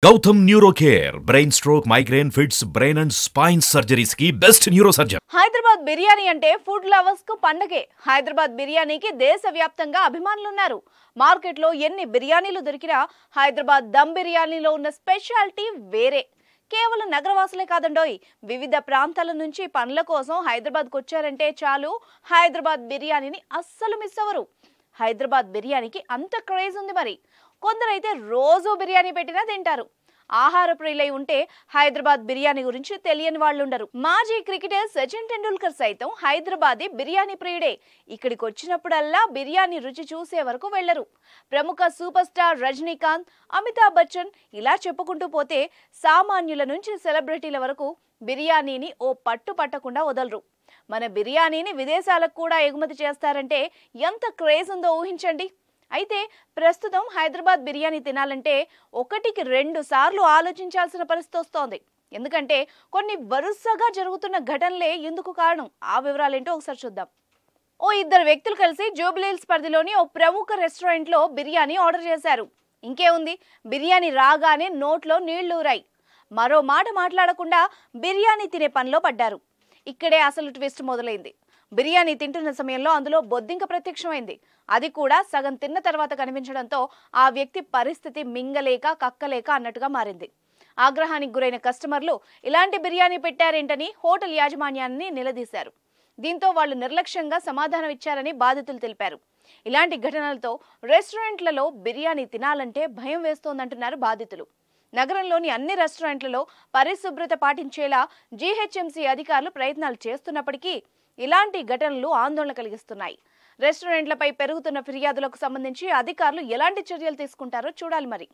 Gautam Neurocare, brain stroke, migraine, fits, brain and spine surgeries की best neurosurgeon. Hyderabad biryani అంటే food lovers కు పండగే. హైదరాబాద్ బిర్యానీకి దేశవ్యాప్తంగా అభిమానులు ఉన్నారు. మార్కెట్లో ఎన్ని బిర్యానీలు దొరికినా హైదరాబాద్ దమ్ బిర్యానీలో ఉన్న స్పెషాలిటీ వేరే. కేవలం నగరవాసులే కాదండోయ్, వివిధ ప్రాంతాల నుంచి పనుల కోసం హైదరాబాద్కు వచ్చారంటే చాలు హైదరాబాద్ బిర్యానీని అస్సలు మిస్ అవ్వరు. హైదరాబాద్ బిర్యానీకి అంత క్రేజ్ ఉంది మరి. కొందరైతే రోజు బిర్యానీ పెట్టినా తింటారు. ఆహార ప్రియులై ఉంటే హైదరాబాద్ బిర్యానీ గురించి తెలియని వాళ్ళు ఉండరు. మాజీ క్రికెటర్ సచిన్ టెండూల్కర్ సైతం హైదరాబాదీ బిర్యానీ ప్రియుడే. ఇక్కడికి వచ్చినప్పుడల్లా బిర్యానీ రుచి చూసే వరకు వెళ్లరు. ప్రముఖ సూపర్ స్టార్ రజనీకాంత్, అమితాబ్ బచ్చన్ ఇలా చెప్పుకుంటూ పోతే సామాన్యుల నుంచి సెలబ్రిటీల వరకు బిర్యానీని ఓ పట్టు పట్టకుండా వదలరు. మన బిర్యానీని విదేశాలకు కూడా ఎగుమతి చేస్తారంటే ఎంత క్రేజ్ ఉందో ఊహించండి. అయితే ప్రస్తుతం హైదరాబాద్ బిర్యానీ తినాలంటే ఒకటికి 2 సార్లు ఆలోచించాల్సిన పరిస్థితి వస్తోంది. ఎందుకంటే కొన్ని వరుసగా జరుగుతున్న ఘటనలే ఎందుకు కారణం. ఆ వివరాలేంటో ఒకసారి చూద్దాం. ఓ 2 వ్యక్తులు కలిసి జూబ్లీహిల్స్ పరిధిలోని ఓ ప్రముఖ రెస్టారెంట్లో బిర్యానీ ఆర్డర్ చేశారు. ఇంకేముంది, బిర్యానీ రాగానే నోట్లో నీళ్లూరాయి. మరో మాట మాట్లాడకుండా బిర్యానీ తినే పనిలో పడ్డారు. ఇక్కడే అసలు ట్విస్ట్ మొదలైంది. బిర్యానీ తింటున్న సమయంలో అందులో బొద్దింక ప్రత్యక్షమైంది. అది కూడా సగం తిన్న తర్వాత కనిపించడంతో ఆ వ్యక్తి పరిస్థితి మింగలేక కక్కలేక అన్నట్టుగా మారింది. ఆగ్రహానికి గురైన కస్టమర్లు ఇలాంటి బిర్యానీ పెట్టారేంటని హోటల్ యాజమాన్యాన్ని నిలదీశారు. దీంతో వాళ్ళు నిర్లక్ష్యంగా సమాధానం ఇచ్చారని బాధితులు తెలిపారు. ఇలాంటి ఘటనలతో రెస్టారెంట్లలో బిర్యానీ తినాలంటే భయం వేస్తోందంటున్నారు బాధితులు. నగరంలోని అన్ని రెస్టారెంట్లలో పరిశుభ్రత పాటించేలా జీహెచ్ఎంసీ అధికారులు ప్రయత్నాలు చేస్తున్నప్పటికీ ఇలాంటి ఘటనలు ఆందోళన కలిగిస్తున్నాయి. రెస్టారెంట్లపై పెరుగుతున్న ఫిర్యాదులకు సంబంధించి అధికారులు ఎలాంటి చర్యలు తీసుకుంటారో చూడాలి మరి.